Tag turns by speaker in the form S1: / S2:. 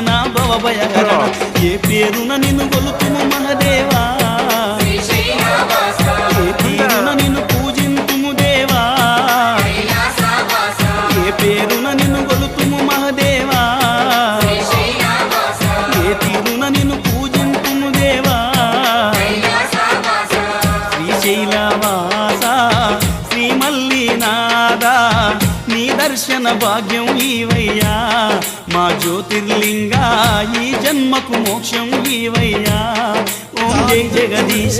S1: నాశన భవభయహరణ ఏ పేరున నిన్ను గొలుతుము మహదేవా ఏ తీరున నిన్ను పూజింతుము దేవా ఏ పేరున నిన్ను గొలుతుము మహదేవా ఏ తీరున నిన్ను పూజింతుము దేవా శ్రీశైలవాస శ్రీ మల్లినాథ నీ దర్శన భాగ్యం ఈవయ్యా మా జ్యోతిర్లింగా ఈ జన్మకు మోక్షం ఈవయ్యా ఓం జై జగదీశ.